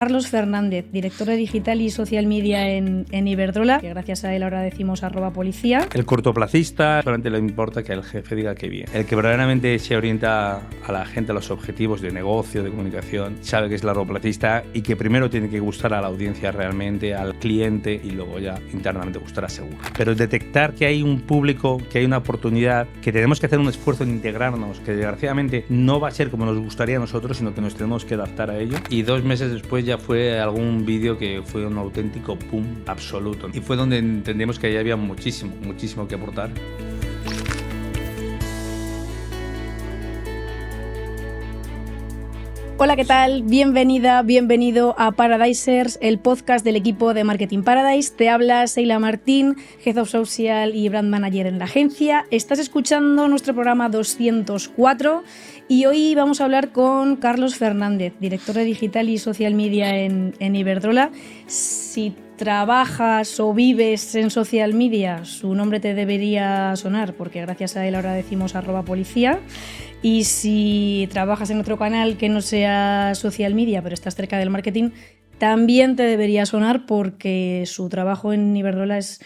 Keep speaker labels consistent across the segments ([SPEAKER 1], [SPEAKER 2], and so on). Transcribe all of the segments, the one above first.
[SPEAKER 1] Carlos Fernández, director de Digital y Social Media en Iberdrola, que gracias a él ahora decimos @policía.
[SPEAKER 2] El cortoplacista solamente le importa que el jefe diga que bien. El que verdaderamente se orienta a la gente a los objetivos de negocio, de comunicación, sabe que es largoplacista y que primero tiene que gustar a la audiencia realmente, al cliente, y luego ya internamente gustará seguro. Pero detectar que hay un público, que hay una oportunidad, que tenemos que hacer un esfuerzo en integrarnos, que desgraciadamente no va a ser como nos gustaría a nosotros, sino que nos tenemos que adaptar a ello. Y 2 meses después ya fue algún vídeo que fue un auténtico boom absoluto. Y fue donde entendimos que ahí había muchísimo que aportar.
[SPEAKER 1] Hola, ¿qué tal? Bienvenida, bienvenido a Paradisers, el podcast del equipo de Marketing Paradise. Te habla Sheila Martín, Head of Social y Brand Manager en la agencia. Estás escuchando nuestro programa 204 y hoy vamos a hablar con Carlos Fernández, director de Digital y Social Media en Iberdrola. Si trabajas o vives en social media, su nombre te debería sonar, porque gracias a él ahora decimos @policía. Y si trabajas en otro canal que no sea social media, pero estás cerca del marketing, también te debería sonar, porque su trabajo en Iberdrola es,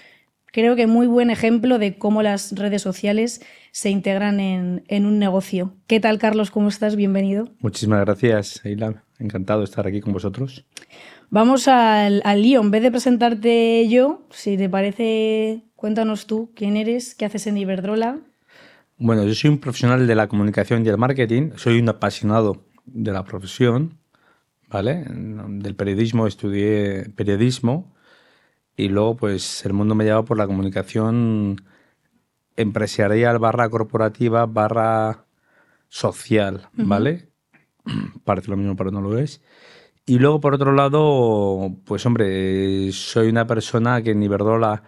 [SPEAKER 1] creo que, muy buen ejemplo de cómo las redes sociales se integran en un negocio. ¿Qué tal, Carlos? ¿Cómo estás? Bienvenido.
[SPEAKER 2] Muchísimas gracias, Sheila. Encantado de estar aquí con vosotros.
[SPEAKER 1] Vamos al lío. En vez de presentarte yo, si te parece, cuéntanos tú quién eres, qué haces en Iberdrola.
[SPEAKER 2] Bueno, yo soy un profesional de la comunicación y el marketing, soy un apasionado de la profesión, ¿vale? Del periodismo, estudié periodismo y luego pues el mundo me lleva por la comunicación empresarial / corporativa / social, ¿vale? Parece lo mismo, pero no lo es. Y luego, por otro lado, pues hombre, soy una persona que en Iberdrola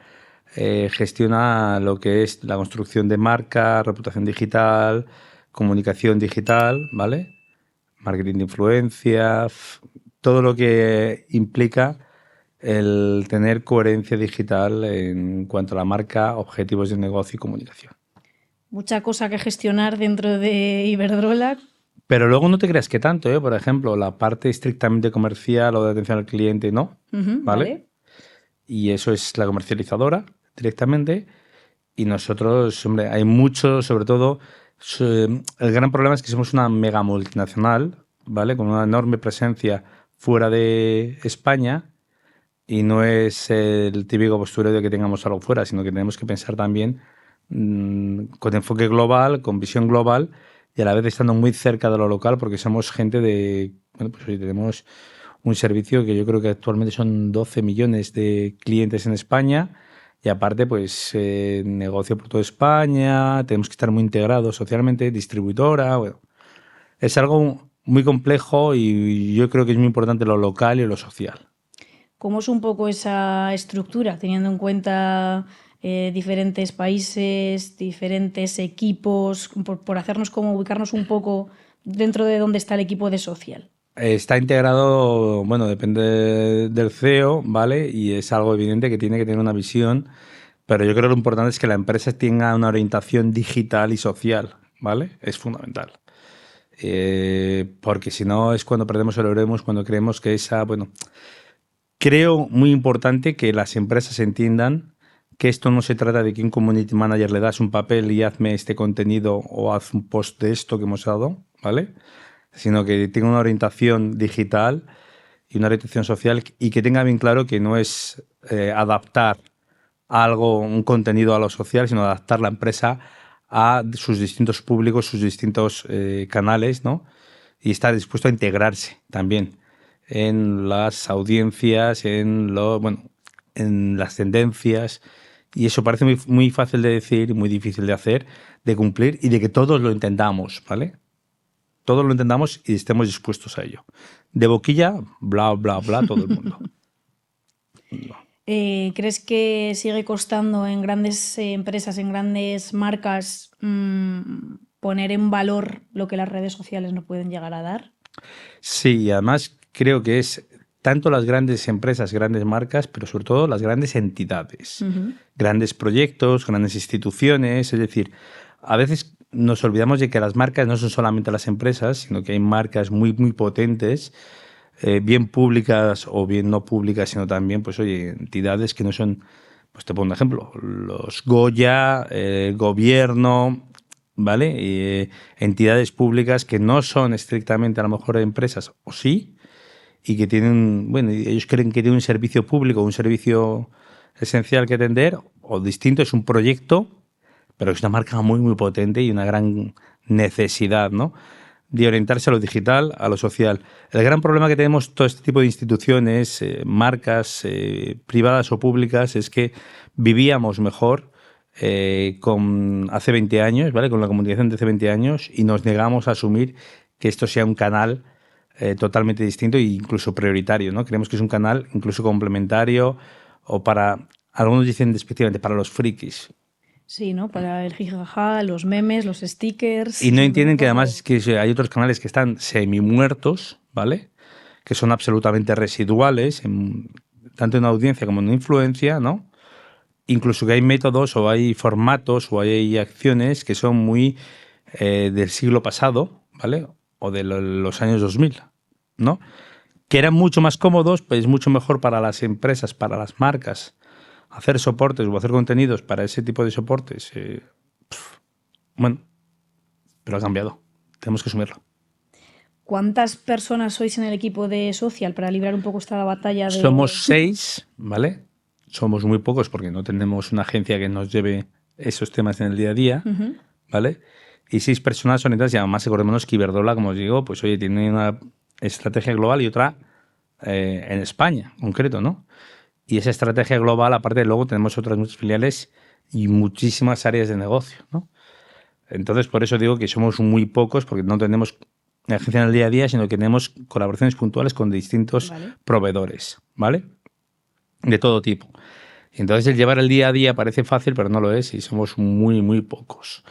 [SPEAKER 2] gestiona lo que es la construcción de marca, reputación digital, comunicación digital, ¿vale? Marketing de influencia, todo lo que implica el tener coherencia digital en cuanto a la marca, objetivos de negocio y comunicación.
[SPEAKER 1] Mucha cosa que gestionar dentro de Iberdrola.
[SPEAKER 2] Pero luego no te creas que tanto, ¿eh? Por ejemplo, la parte estrictamente comercial o de atención al cliente, no, ¿vale? Y eso es la comercializadora directamente. Y nosotros, hombre, hay mucho, sobre todo, el gran problema es que somos una mega multinacional, ¿vale? Con una enorme presencia fuera de España, y no es el típico postureo de que tengamos algo fuera, sino que tenemos que pensar también con enfoque global, con visión global, y a la vez estando muy cerca de lo local, porque somos gente de... Bueno, pues hoy tenemos un servicio que yo creo que actualmente son 12 millones de clientes en España, y aparte pues negocio por toda España, tenemos que estar muy integrados socialmente, distribuidora, bueno, es algo muy complejo y yo creo que es muy importante lo local y lo social.
[SPEAKER 1] ¿Cómo es un poco esa estructura, teniendo en cuenta diferentes países, diferentes equipos, por hacernos como ubicarnos un poco dentro de dónde está el equipo de social?
[SPEAKER 2] Está integrado, bueno, depende del CEO, ¿vale? Y es algo evidente que tiene que tener una visión, pero yo creo que lo importante es que la empresa tenga una orientación digital y social, ¿vale? Es fundamental. Porque si no es cuando perdemos el oremos, cuando creemos que esa, bueno, creo muy importante que las empresas entiendan que esto no se trata de que un community manager le das un papel y hazme este contenido o haz un post de esto que hemos dado, ¿vale? Sino que tenga una orientación digital y una orientación social, y que tenga bien claro que no es adaptar algo, un contenido a lo social, sino adaptar la empresa a sus distintos públicos, sus distintos canales, ¿no? Y estar dispuesto a integrarse también en las audiencias, en las tendencias. Y eso parece muy fácil de decir y muy difícil de hacer, de cumplir, y de que todos lo entendamos, ¿vale? Todos lo entendamos y estemos dispuestos a ello. De boquilla, bla, bla, bla, todo el mundo.
[SPEAKER 1] ¿Crees que sigue costando en grandes empresas, en grandes marcas, poner en valor lo que las redes sociales no pueden llegar a dar?
[SPEAKER 2] Sí, y además creo que es tanto las grandes empresas, grandes marcas, pero sobre todo las grandes entidades, grandes proyectos, grandes instituciones. Es decir, a veces nos olvidamos de que las marcas no son solamente las empresas, sino que hay marcas muy, muy potentes bien públicas o bien no públicas, sino también, pues oye, entidades que no son, pues te pongo un ejemplo, los Goya, el gobierno, ¿vale? Entidades públicas que no son estrictamente a lo mejor empresas, o sí, y que tienen, bueno, ellos creen que tienen un servicio público, un servicio esencial que atender, o distinto, es un proyecto, pero es una marca muy, muy potente y una gran necesidad, ¿no?, de orientarse a lo digital, a lo social. El gran problema que tenemos todo este tipo de instituciones, marcas privadas o públicas, es que vivíamos mejor con hace 20 años, ¿vale?, con la comunicación de hace 20 años, y nos negamos a asumir que esto sea un canal totalmente distinto e incluso prioritario, ¿no? Creemos que es un canal incluso complementario o para, algunos dicen despectivamente, para los frikis.
[SPEAKER 1] Sí, ¿no? Para el jijaja, los memes, los stickers.
[SPEAKER 2] Y no entienden que además que hay otros canales que están semi-muertos, ¿vale?, que son absolutamente residuales, tanto en audiencia como en influencia, ¿no? Incluso que hay métodos o hay formatos o hay acciones que son muy del siglo pasado, ¿vale?, o de los años 2000, ¿no?, que eran mucho más cómodos, pues mucho mejor para las empresas, para las marcas, hacer soportes o hacer contenidos para ese tipo de soportes. Bueno, pero ha cambiado. Tenemos que asumirlo.
[SPEAKER 1] ¿Cuántas personas sois en el equipo de Social para librar un poco esta batalla de...?
[SPEAKER 2] Somos 6, ¿vale? Somos muy pocos porque no tenemos una agencia que nos lleve esos temas en el día a día, ¿vale? Y 6 personas orientadas, y además acordémonos que Iberdrola, como os digo, pues oye, tiene una estrategia global y otra en España, en concreto, ¿no? Y esa estrategia global, aparte, luego tenemos otras muchas filiales y muchísimas áreas de negocio, ¿no? Entonces, por eso digo que somos muy pocos, porque no tenemos agencia en el día a día, sino que tenemos colaboraciones puntuales con distintos proveedores, ¿vale? De todo tipo. Y entonces el llevar el día a día parece fácil, pero no lo es, y somos muy, muy pocos.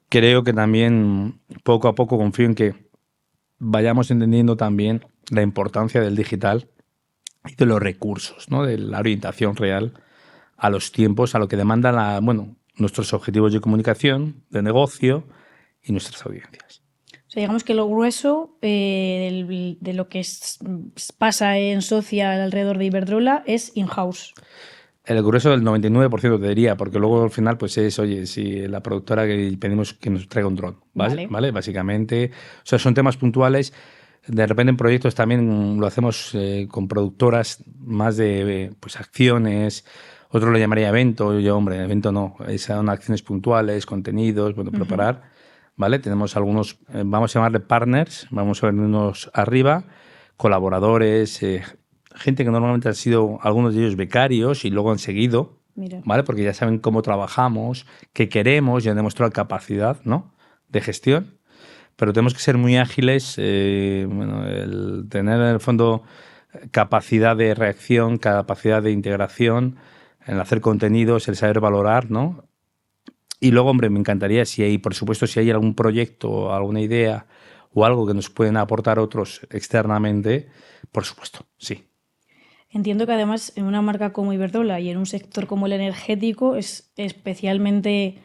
[SPEAKER 2] Creo que también poco a poco confío en que vayamos entendiendo también la importancia del digital y de los recursos, ¿no?, de la orientación real a los tiempos, a lo que demandan nuestros objetivos de comunicación, de negocio y nuestras audiencias.
[SPEAKER 1] O sea, digamos que lo grueso de lo que pasa en Social alrededor de Iberdrola es in-house.
[SPEAKER 2] El grueso del 99% te diría, porque luego al final pues es, oye, si la productora que pedimos que nos traiga un dron, ¿vale? Básicamente, o sea, son temas puntuales. De repente en proyectos también lo hacemos con productoras más de pues acciones, otro lo llamaría evento, yo, hombre, evento no, son acciones puntuales, contenidos, preparar, ¿vale? Tenemos algunos, vamos a llamarle partners, vamos a vernos arriba, colaboradores, gente que normalmente han sido algunos de ellos becarios y luego han seguido, ¿vale? Porque ya saben cómo trabajamos, qué queremos, ya han demostrado capacidad, ¿no?, de gestión. Pero tenemos que ser muy ágiles, el tener en el fondo capacidad de reacción, capacidad de integración, el hacer contenidos, el saber valorar, ¿no? Y luego, hombre, me encantaría por supuesto, si hay algún proyecto, alguna idea o algo que nos pueden aportar otros externamente, por supuesto, sí.
[SPEAKER 1] Entiendo que además en una marca como Iberdrola y en un sector como el energético es especialmente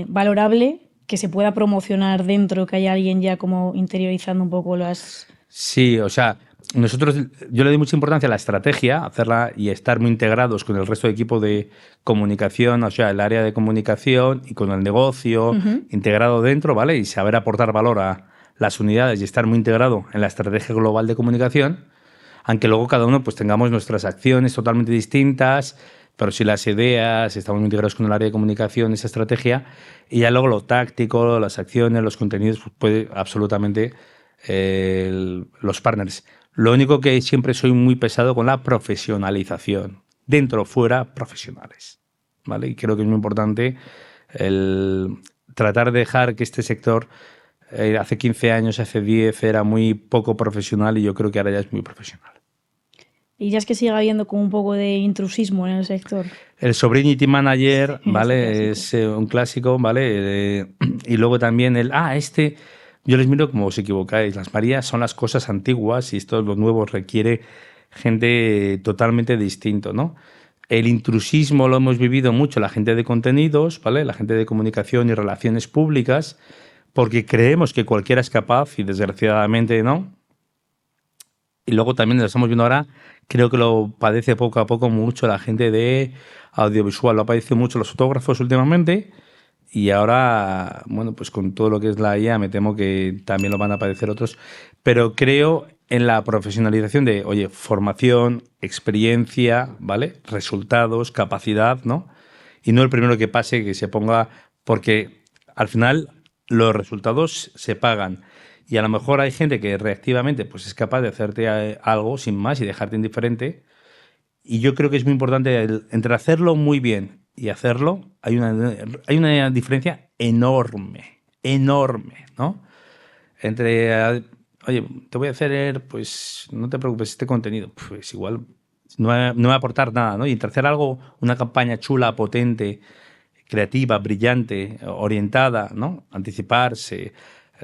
[SPEAKER 1] valorable que se pueda promocionar dentro, que haya alguien ya como interiorizando un poco las...
[SPEAKER 2] Sí, o sea, yo le doy mucha importancia a la estrategia, hacerla y estar muy integrados con el resto del equipo de comunicación, o sea, el área de comunicación y con el negocio integrado dentro, ¿vale? Y saber aportar valor a las unidades y estar muy integrado en la estrategia global de comunicación, aunque luego cada uno pues tengamos nuestras acciones totalmente distintas, pero si las ideas, estamos muy integrados con el área de comunicación, esa estrategia, y ya luego lo táctico, las acciones, los contenidos, pues puede absolutamente los partners. Lo único que siempre soy muy pesado con la profesionalización. Dentro o fuera, profesionales, ¿vale? Y creo que es muy importante el tratar de dejar que este sector, hace 15 años, hace 10, era muy poco profesional y yo creo que ahora ya es muy profesional.
[SPEAKER 1] Y ya es que sigue habiendo como un poco de intrusismo en el sector.
[SPEAKER 2] El Sobriety Manager, ¿vale? Es un clásico, ¿vale? Y luego también yo les miro como os equivocáis. Las Marías son las cosas antiguas y esto, lo nuevo, requiere gente totalmente distinto, ¿no? El intrusismo lo hemos vivido mucho la gente de contenidos, ¿vale? La gente de comunicación y relaciones públicas, porque creemos que cualquiera es capaz y desgraciadamente no. Y luego también lo estamos viendo ahora, creo que lo padece poco a poco mucho la gente de audiovisual, lo padece mucho los fotógrafos últimamente y ahora, bueno, pues con todo lo que es la IA me temo que también lo van a padecer otros, pero creo en la profesionalización de, oye, formación, experiencia, ¿vale? Resultados, capacidad, ¿no? Y no el primero que pase que se ponga, porque al final los resultados se pagan. Y a lo mejor hay gente que reactivamente pues es capaz de hacerte algo sin más y dejarte indiferente. Y yo creo que es muy importante, entre hacerlo muy bien y hacerlo, hay una diferencia enorme, enorme, ¿no? Entre, oye, te voy a hacer, pues no te preocupes, este contenido, pues igual no va a aportar nada, ¿no? Y entre hacer algo, una campaña chula, potente, creativa, brillante, orientada, ¿no? Anticiparse,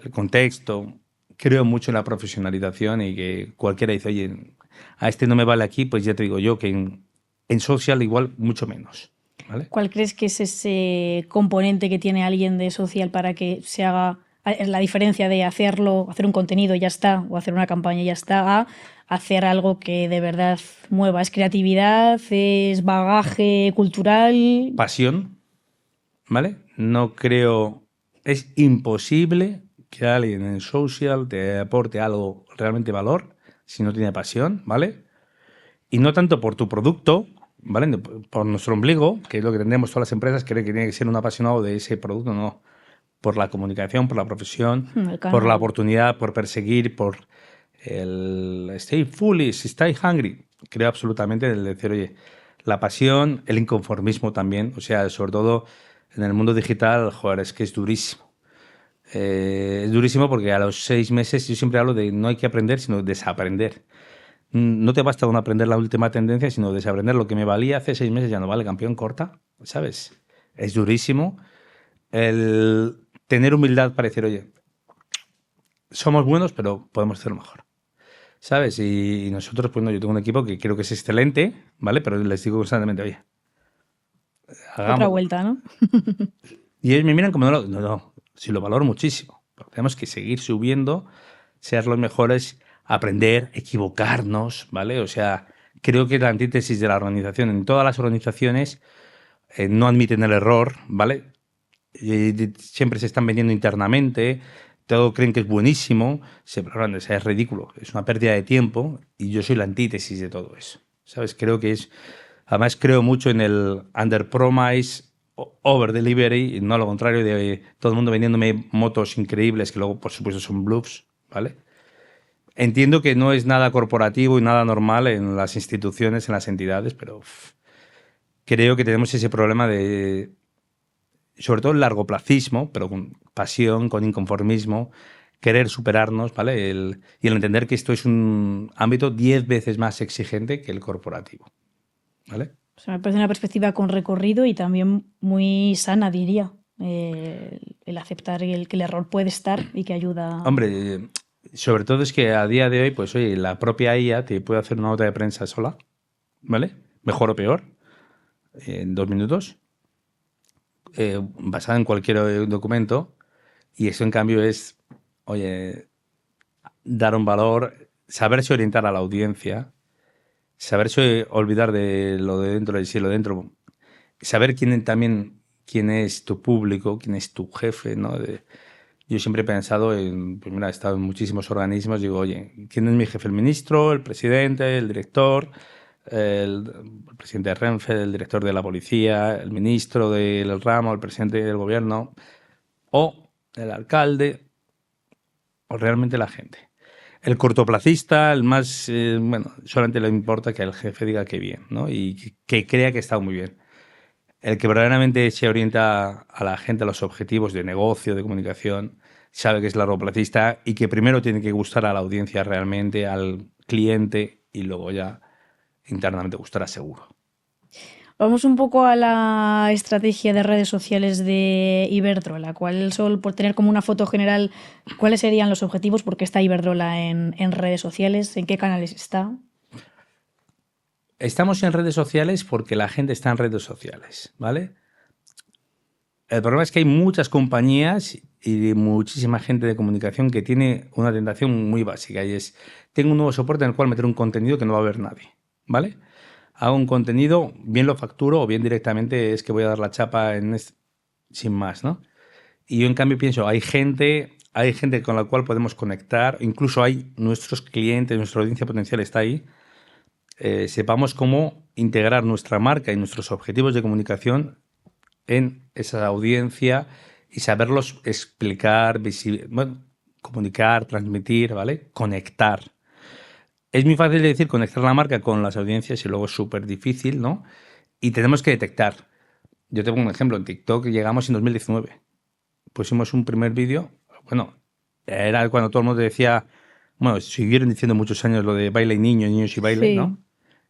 [SPEAKER 2] el contexto. Creo mucho en la profesionalización y que cualquiera dice, oye, a este no me vale aquí, pues ya te digo yo que en social igual mucho menos. ¿Vale?
[SPEAKER 1] ¿Cuál crees que es ese componente que tiene alguien de social para que se haga la diferencia de hacerlo, hacer un contenido y ya está, o hacer una campaña y ya está, a hacer algo que de verdad mueva? ¿Es creatividad? ¿Es bagaje cultural?
[SPEAKER 2] Pasión, ¿vale? No creo, es imposible que alguien en social te aporte algo realmente valor si no tiene pasión, ¿vale? Y no tanto por tu producto, ¿vale? Por nuestro ombligo, que es lo que tendremos todas las empresas, creen que tiene que ser un apasionado de ese producto, no. Por la comunicación, por la profesión, por la oportunidad, por perseguir, por el stay foolish, stay hungry. Creo absolutamente el decir, oye, la pasión, el inconformismo también, o sea, sobre todo en el mundo digital, joder, es que es durísimo. Es durísimo porque a los 6 meses yo siempre hablo de no hay que aprender, sino desaprender. No te basta con aprender la última tendencia, sino desaprender lo que me valía hace 6 meses, ya no vale, campeón, corta, ¿sabes? Es durísimo el tener humildad para decir, oye, somos buenos, pero podemos hacerlo mejor, ¿sabes? Y nosotros, pues no, yo tengo un equipo que creo que es excelente, ¿vale? Pero les digo constantemente, oye,
[SPEAKER 1] Otra
[SPEAKER 2] hagamos.
[SPEAKER 1] vuelta, ¿no?
[SPEAKER 2] Y ellos me miran como, no, sí lo valoro muchísimo. Pero tenemos que seguir subiendo, ser los mejores, aprender, equivocarnos, ¿vale? O sea, creo que es la antítesis de la organización. En todas las organizaciones no admiten el error, ¿vale? Siempre se están vendiendo internamente, todo creen que es buenísimo, pero es ridículo, es una pérdida de tiempo y yo soy la antítesis de todo eso, ¿sabes? Creo que es, además creo mucho en el under promise, over delivery, y no lo contrario de todo el mundo vendiéndome motos increíbles que luego por supuesto son bluffs, ¿vale? Entiendo que no es nada corporativo y nada normal en las instituciones, en las entidades, pero creo que tenemos ese problema de, sobre todo el largoplacismo, pero con pasión, con inconformismo, querer superarnos, ¿vale? Y el entender que esto es un ámbito 10 veces más exigente que el corporativo, ¿vale?
[SPEAKER 1] O sea, me parece una perspectiva con recorrido y también muy sana, diría. El aceptar que el error puede estar y que ayuda.
[SPEAKER 2] Hombre, sobre todo es que a día de hoy, pues oye, la propia IA te puede hacer una nota de prensa sola, ¿vale? Mejor o peor, en 2 minutos, basada en cualquier documento, y eso en cambio es, oye, dar un valor, saberse orientar a la audiencia, saberse olvidar de lo de dentro y si lo de dentro, saber quién es tu público, quién es tu jefe, ¿no? Yo siempre he pensado en, pues mira, he estado en muchísimos organismos, digo, oye, ¿quién es mi jefe? ¿El ministro, el presidente, el director, el presidente de Renfe, el director de la policía, el ministro del ramo, el presidente del gobierno, o el alcalde, o realmente la gente? El cortoplacista, el más, bueno, solamente le importa que el jefe diga que bien, ¿no? Y que crea que está muy bien. El que verdaderamente se orienta a la gente a los objetivos de negocio, de comunicación, sabe que es largoplacista y que primero tiene que gustar a la audiencia realmente, al cliente, y luego ya internamente gustará seguro.
[SPEAKER 1] Vamos un poco a la estrategia de redes sociales de Iberdrola. Por tener como una foto general, ¿cuáles serían los objetivos? ¿Por qué está Iberdrola en redes sociales? ¿En qué canales está?
[SPEAKER 2] Estamos en redes sociales porque la gente está en redes sociales, ¿vale? El problema es que hay muchas compañías y muchísima gente de comunicación que tiene una tentación muy básica y es, tengo un nuevo soporte en el cual meter un contenido que no va a ver nadie, ¿vale? Hago un contenido, bien lo facturo o bien directamente es que voy a dar la chapa sin más, ¿no? Y yo en cambio pienso, hay gente con la cual podemos conectar, incluso hay nuestros clientes, nuestra audiencia potencial está ahí, sepamos cómo integrar nuestra marca y nuestros objetivos de comunicación en esa audiencia y saberlos explicar, comunicar, transmitir, ¿vale? Conectar. Es muy fácil de decir conectar la marca con las audiencias y luego es súper difícil, ¿no? Y tenemos que detectar. Yo tengo un ejemplo, en TikTok llegamos en 2019. Pusimos un primer vídeo, bueno, era cuando todo el mundo decía, bueno, siguieron diciendo muchos años lo de baile y niños y baile,
[SPEAKER 1] Sí.
[SPEAKER 2] ¿no?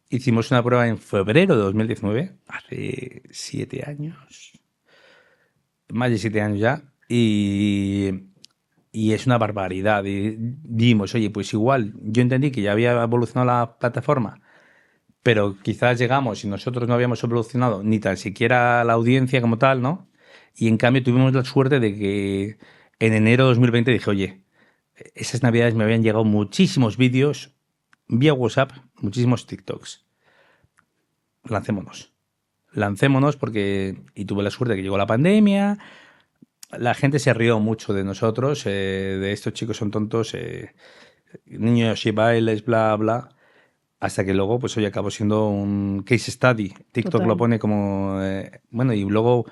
[SPEAKER 2] Hicimos una prueba en febrero de 2019, hace 7 años, más de 7 años ya, y es una barbaridad. Y vimos, oye, pues igual, yo entendí que ya había evolucionado la plataforma, pero quizás llegamos y nosotros no habíamos evolucionado ni tan siquiera la audiencia como tal, ¿no? Y en cambio tuvimos la suerte de que en enero de 2020 dije, oye, esas navidades me habían llegado muchísimos vídeos vía WhatsApp, muchísimos TikToks. Lancémonos porque... Y tuve la suerte de que llegó la pandemia, la gente se rió mucho de nosotros, de estos chicos son tontos, niños y bailes, bla, bla, hasta que luego, pues hoy acabó siendo un case study. TikTok
[SPEAKER 1] Total.
[SPEAKER 2] lo pone como... bueno, y luego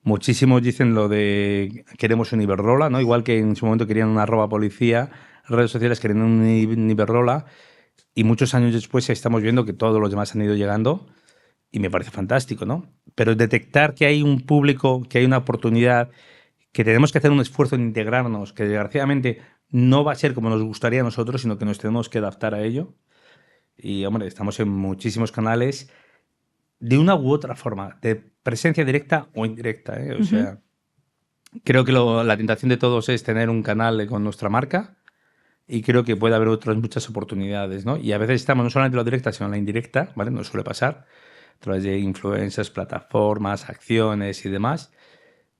[SPEAKER 2] muchísimos dicen lo de queremos un Iberdrola, ¿no? Igual que en su momento querían una @policía, redes sociales querían un Iberdrola, y muchos años después estamos viendo que todos los demás han ido llegando, y me parece fantástico, ¿no? Pero detectar que hay un público, que hay una oportunidad, que tenemos que hacer un esfuerzo en integrarnos, que desgraciadamente no va a ser como nos gustaría a nosotros, sino que nos tenemos que adaptar a ello. Y, hombre, estamos en muchísimos canales de una u otra forma, de presencia directa o indirecta, ¿eh? O sea, creo que la tentación de todos es tener un canal con nuestra marca y creo que puede haber otras muchas oportunidades, ¿no? Y a veces estamos no solamente en la directa, sino en la indirecta, ¿vale? Nos suele pasar a través de influencers, plataformas, acciones y demás.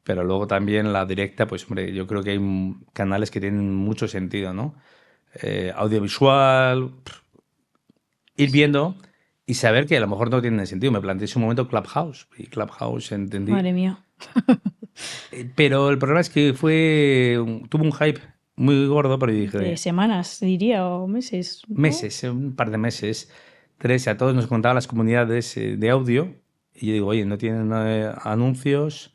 [SPEAKER 2] Pero luego también la directa, pues hombre, yo creo que hay canales que tienen mucho sentido, ¿no? Audiovisual, ir viendo y saber que a lo mejor no tienen sentido. Me planteé en un momento Clubhouse y Clubhouse entendí.
[SPEAKER 1] Madre mía.
[SPEAKER 2] Pero el problema es que tuvo un hype muy gordo, pero dije...
[SPEAKER 1] De semanas, diría, o meses, ¿no?
[SPEAKER 2] Meses, un par de meses, 3, a todos nos contaban las comunidades de audio y yo digo, oye, no tienen anuncios,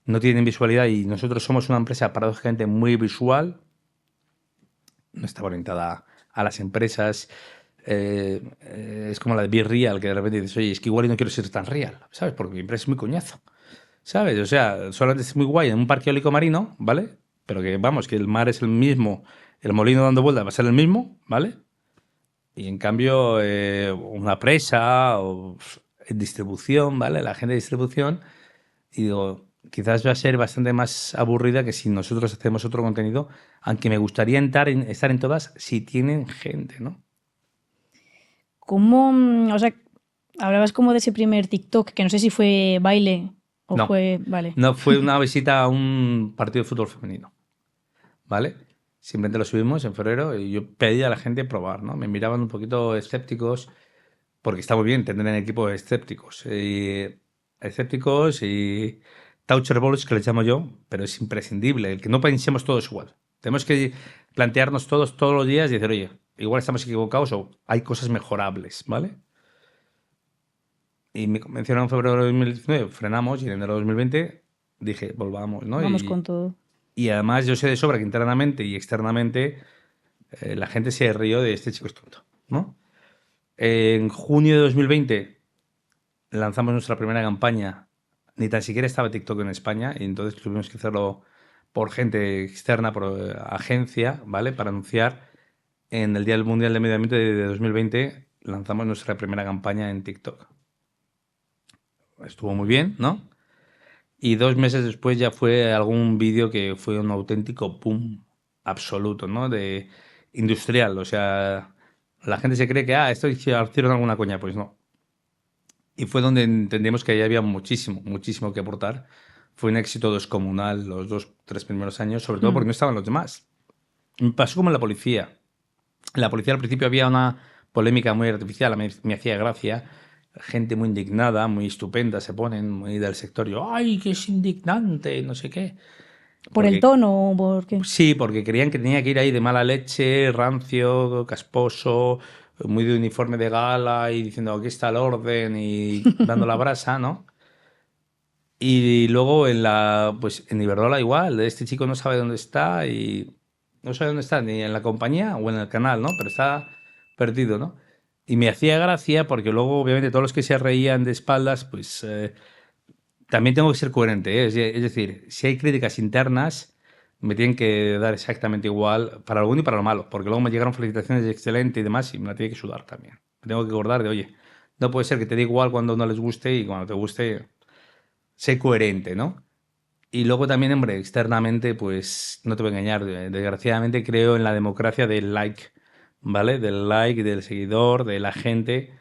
[SPEAKER 2] no tienen visualidad y nosotros somos una empresa paradójicamente muy visual, no está orientada a las empresas, es como la de Be Real, que de repente dices, oye, es que igual no quiero ser tan real, ¿sabes? Porque mi empresa es muy coñazo, ¿sabes? O sea, solamente es muy guay en un parque eólico marino, ¿vale? Pero que vamos, que el mar es el mismo, el molino dando vueltas va a ser el mismo, ¿vale? Y en cambio, una presa o distribución, ¿vale? La gente de distribución, y digo, quizás va a ser bastante más aburrida que si nosotros hacemos otro contenido, aunque me gustaría estar en todas si tienen gente, ¿no?
[SPEAKER 1] ¿Cómo, o sea, hablabas como de ese primer TikTok, que no sé si fue baile o
[SPEAKER 2] No,
[SPEAKER 1] fue, vale.
[SPEAKER 2] no fue una visita a un partido de fútbol femenino, ¿vale? Simplemente lo subimos en febrero y yo pedí a la gente probar, ¿no? Me miraban un poquito escépticos, porque está muy bien tener en equipo escépticos. Escépticos y touchables, que les llamo yo, pero es imprescindible. El que no pensemos todos igual. Tenemos que plantearnos todos los días y decir, oye, igual estamos equivocados o hay cosas mejorables, ¿vale? Y me convencieron en febrero de 2019, frenamos y en enero de 2020 dije, volvamos, ¿no?
[SPEAKER 1] Vamos con todo.
[SPEAKER 2] Y además yo sé de sobra que internamente y externamente la gente se rió de este chico es tonto, ¿no? En junio de 2020 lanzamos nuestra primera campaña. Ni tan siquiera estaba TikTok en España y entonces tuvimos que hacerlo por gente externa, por agencia, ¿vale? Para anunciar en el Día Mundial de Medio Ambiente de 2020 lanzamos nuestra primera campaña en TikTok. Estuvo muy bien, ¿no? Y 2 meses después ya fue algún vídeo que fue un auténtico boom absoluto, ¿no? De industrial, o sea, la gente se cree que, esto hicieron alguna coña, pues no. Y fue donde entendimos que ahí había muchísimo que aportar, fue un éxito descomunal los 2-3 primeros años, sobre todo porque no estaban los demás. Me pasó como en la policía. En la policía al principio había una polémica muy artificial, me hacía gracia. Gente muy indignada, muy estupenda, se ponen muy del sector. Yo, ¡ay, que es indignante! No sé qué.
[SPEAKER 1] ¿Por el tono o por qué?
[SPEAKER 2] Sí, porque creían que tenía que ir ahí de mala leche, rancio, casposo, muy de uniforme de gala y diciendo aquí está el orden y dando la brasa, ¿no? Y luego pues en Iberdrola igual, este chico no sabe dónde está y no sabe dónde está, ni en la compañía o en el canal, ¿no? Pero está perdido, ¿no? Y me hacía gracia porque luego, obviamente, todos los que se reían de espaldas, pues también tengo que ser coherente, ¿eh? Es decir, si hay críticas internas, me tienen que dar exactamente igual para lo bueno y para lo malo, porque luego me llegaron felicitaciones de excelente y demás y me la tiene que sudar también. Me tengo que acordar de, oye, no puede ser que te dé igual cuando no les guste y cuando te guste, sé coherente, ¿no? Y luego también, hombre, externamente, pues no te voy a engañar, desgraciadamente creo en la democracia del like, ¿vale? Del like, del seguidor, de la gente,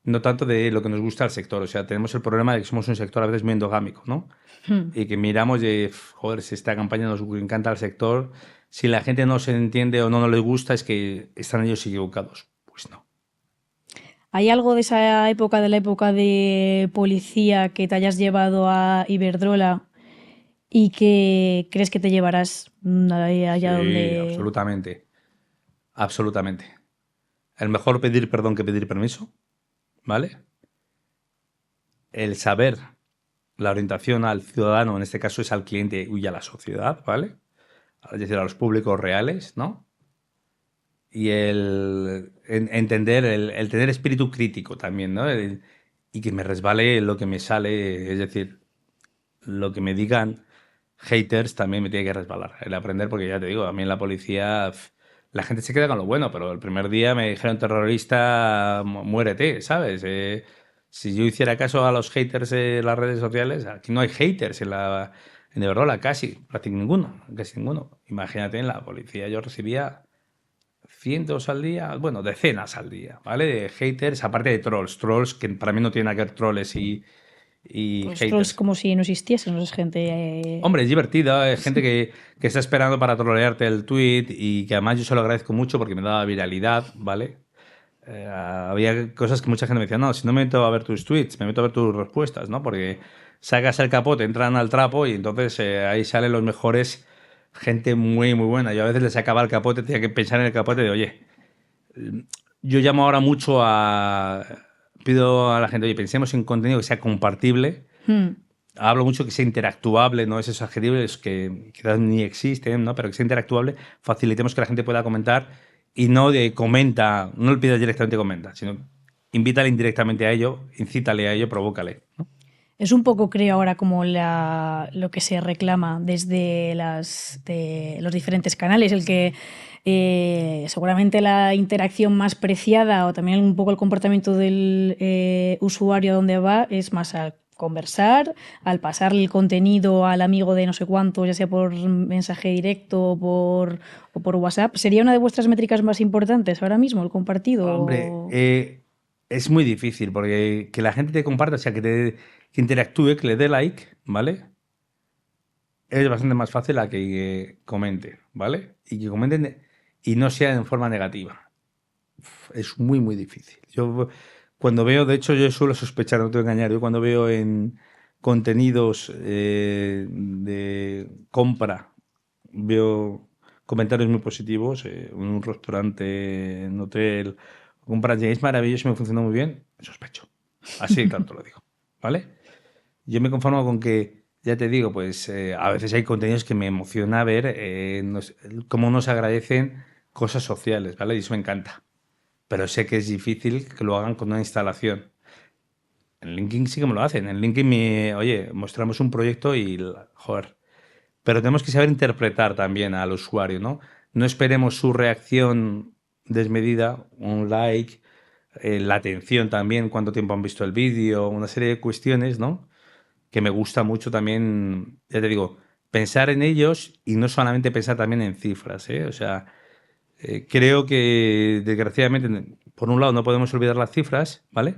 [SPEAKER 2] no tanto de lo que nos gusta al sector. O sea, tenemos el problema de que somos un sector a veces muy endogámico, ¿no? Y que miramos de, joder, si esta campaña nos encanta al sector, si la gente no se entiende o no les gusta, es que están ellos equivocados. Pues no.
[SPEAKER 1] ¿Hay algo de esa época, de la época de policía, que te hayas llevado a Iberdrola y que crees que te llevarás allá
[SPEAKER 2] Sí,
[SPEAKER 1] donde...
[SPEAKER 2] absolutamente. Absolutamente. El mejor pedir perdón que pedir permiso, ¿vale? El saber la orientación al ciudadano, en este caso es al cliente y a la sociedad, ¿vale? Es decir, a los públicos reales, ¿no? Y entender, el tener espíritu crítico también, ¿no? Y que me resbale lo que me sale, es decir, lo que me digan haters también me tiene que resbalar. El aprender, porque ya te digo, a mí en la policía la gente se queda con lo bueno, pero el primer día me dijeron terrorista, muérete, ¿sabes? Si yo hiciera caso a los haters en las redes sociales, aquí no hay haters en Iberdrola, casi, prácticamente ninguno, casi ninguno. Imagínate, en la policía yo recibía cientos al día, bueno, decenas al día, ¿vale? De haters, aparte de trolls que para mí no tienen nada que ver trolls y
[SPEAKER 1] Los trolls
[SPEAKER 2] haters.
[SPEAKER 1] como si no existiesen, no es gente...
[SPEAKER 2] Hombre, es divertida, es gente que está esperando para trolearte el tweet y que además yo se lo agradezco mucho porque me daba viralidad, ¿vale? Había cosas que mucha gente me decía, no, si no me meto a ver tus tweets, me meto a ver tus respuestas, ¿no? Porque sacas el capote, entran al trapo y entonces ahí salen los mejores, gente muy, muy buena. Yo a veces les sacaba el capote, tenía que pensar en el capote de, oye, yo llamo ahora mucho pido a la gente, oye, pensemos en contenido que sea compartible. Hablo mucho que sea interactuable, no esos adjetivos que quizás ni existen, ¿no? Pero que sea interactuable, facilitemos que la gente pueda comentar y no de comenta, no le pidas directamente comenta, sino invítale indirectamente a ello, incítale a ello, provócale, ¿no?
[SPEAKER 1] Es un poco, creo, ahora como lo que se reclama desde los diferentes canales, el que seguramente la interacción más preciada o también un poco el comportamiento del usuario a donde va es más al conversar, al pasarle el contenido al amigo de no sé cuánto, ya sea por mensaje directo o por WhatsApp. ¿Sería una de vuestras métricas más importantes ahora mismo, el compartido?
[SPEAKER 2] Hombre, es muy difícil porque que la gente te comparta, o sea, que interactúe, que le dé like, ¿vale? Es bastante más fácil a que comente, ¿vale? Y que comenten y no sea en forma negativa. Es muy, muy difícil. Yo cuando veo, de hecho, yo suelo sospechar, no te voy a engañar, yo cuando veo en contenidos de compra, veo comentarios muy positivos, en un restaurante, en un hotel, compras de es maravilloso y me funcionó muy bien, sospecho. Así de claro te lo digo, ¿vale? Yo me conformo con que, ya te digo, pues a veces hay contenidos que me emociona ver cómo nos agradecen cosas sociales, ¿vale? Y eso me encanta. Pero sé que es difícil que lo hagan con una instalación. En LinkedIn sí que me lo hacen. En LinkedIn, oye, mostramos un proyecto y, joder. Pero tenemos que saber interpretar también al usuario, ¿no? No esperemos su reacción desmedida, un like, la atención también, cuánto tiempo han visto el vídeo, una serie de cuestiones, ¿no? Que me gusta mucho también, ya te digo, pensar en ellos y no solamente pensar también en cifras, ¿eh? O sea, creo que desgraciadamente, por un lado, no podemos olvidar las cifras, ¿vale?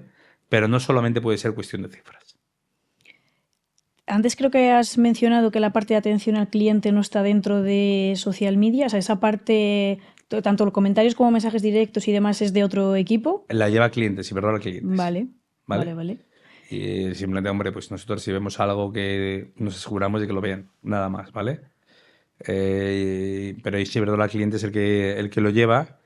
[SPEAKER 2] Pero no solamente puede ser cuestión de cifras.
[SPEAKER 1] Antes creo que has mencionado que la parte de atención al cliente no está dentro de social media, o sea, esa parte, tanto los comentarios como mensajes directos y demás, es de otro equipo.
[SPEAKER 2] La lleva clientes, Iberdrola clientes.
[SPEAKER 1] Vale,
[SPEAKER 2] ¿Vale?
[SPEAKER 1] vale.
[SPEAKER 2] Y simplemente, hombre, pues nosotros si vemos algo que nos aseguramos de que lo vean, nada más, ¿vale? Pero ahí sí, Iberdrola cliente es el que lo lleva.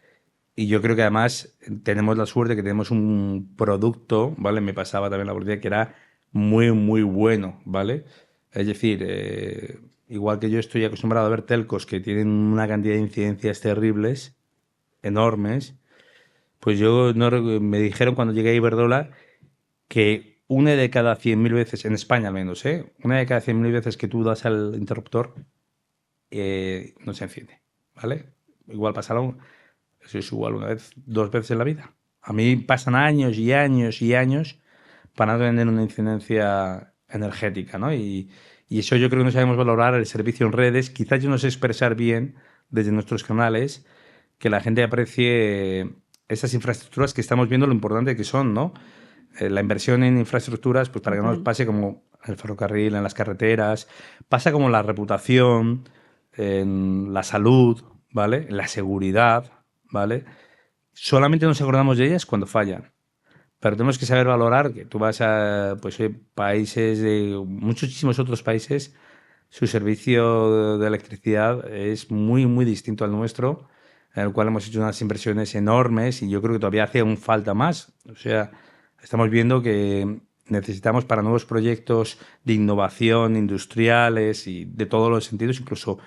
[SPEAKER 2] Y yo creo que además tenemos la suerte que tenemos un producto, ¿vale? Me pasaba también la oportunidad que era muy, muy bueno, ¿vale? Es decir, igual que yo estoy acostumbrado a ver telcos que tienen una cantidad de incidencias terribles, enormes, pues yo no, me dijeron cuando llegué a Iberdrola que una de cada 100.000 veces, en España al menos, una de cada 100.000 veces que tú das al interruptor, no se enciende, ¿vale? Igual pasaron, eso es igual una vez, 2 veces en la vida. A mí pasan años y años y años para no tener una incidencia energética, ¿no? Y eso yo creo que no sabemos valorar el servicio en redes. Quizás yo no sé expresar bien desde nuestros canales que la gente aprecie esas infraestructuras que estamos viendo lo importante que son, ¿no? La inversión en infraestructuras, pues para que no nos pase como el ferrocarril, en las carreteras, pasa como la reputación, en la salud, ¿vale? En la seguridad, ¿vale? Solamente nos acordamos de ellas cuando fallan. Pero tenemos que saber valorar que tú vas a pues, países de muchísimos otros países, su servicio de electricidad es muy, muy distinto al nuestro, en el cual hemos hecho unas inversiones enormes y yo creo que todavía hace aún falta más. O sea, estamos viendo que necesitamos para nuevos proyectos de innovación industriales y de todos los sentidos, incluso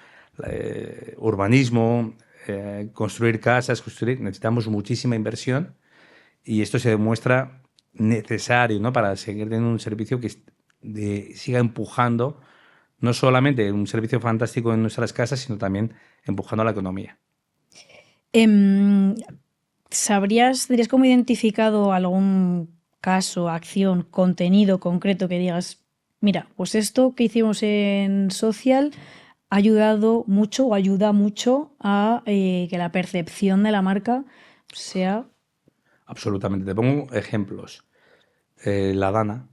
[SPEAKER 2] urbanismo, construir casas, necesitamos muchísima inversión y esto se demuestra necesario, ¿no? Para seguir teniendo un servicio que siga empujando no solamente un servicio fantástico en nuestras casas, sino también empujando a la economía.
[SPEAKER 1] ¿Tendrías como identificado algún caso, acción, contenido concreto que digas, mira, pues esto que hicimos en Social ha ayudado mucho o ayuda mucho a que la percepción de la marca sea...
[SPEAKER 2] Absolutamente. Te pongo ejemplos. La Dana.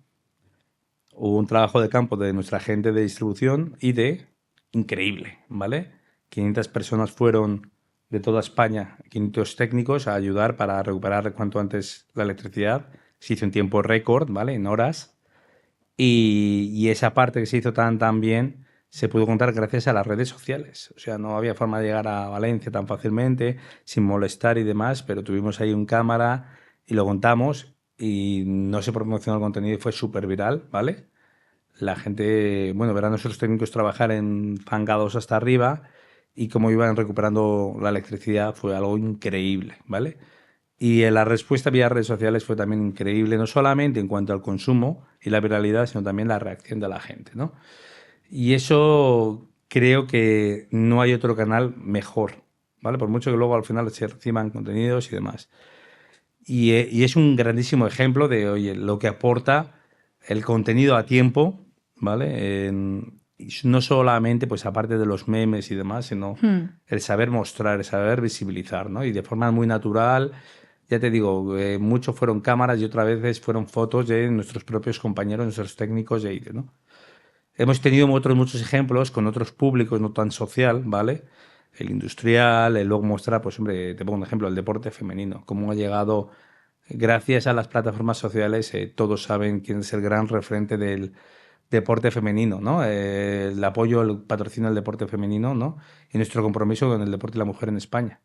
[SPEAKER 2] Hubo un trabajo de campo de nuestra gente de distribución y increíble, ¿vale? 500 personas fueron de toda España, 500 técnicos a ayudar para recuperar cuanto antes la electricidad. Se hizo en tiempo récord, ¿vale? En horas. Y esa parte que se hizo tan bien se pudo contar gracias a las redes sociales. O sea, no había forma de llegar a Valencia tan fácilmente, sin molestar y demás, pero tuvimos ahí un cámara y lo contamos y no se promocionó el contenido y fue súper viral, ¿vale? La gente, bueno, ver a nuestros técnicos trabajar enfangados hasta arriba y cómo iban recuperando la electricidad fue algo increíble, ¿vale? Y la respuesta vía redes sociales fue también increíble, no solamente en cuanto al consumo y la viralidad, sino también la reacción de la gente, ¿no? Y eso creo que no hay otro canal mejor, ¿vale? Por mucho que luego al final se reciban contenidos y demás. Y es un grandísimo ejemplo de, oye, lo que aporta el contenido a tiempo, ¿vale? Y no solamente, pues aparte de los memes y demás, sino el saber mostrar, el saber visibilizar, ¿no? Y de forma muy natural. Ya te digo, muchos fueron cámaras y otras veces fueron fotos de nuestros propios compañeros, nuestros técnicos de ITE, ¿no? Hemos tenido otros muchos ejemplos con otros públicos no tan social, ¿vale? El industrial, el luego mostrar, pues hombre, te pongo un ejemplo, el deporte femenino, cómo ha llegado, gracias a las plataformas sociales, todos saben quién es el gran referente del deporte femenino, ¿no? El apoyo, el patrocinio del deporte femenino, ¿no? Y nuestro compromiso con el deporte y la mujer en España.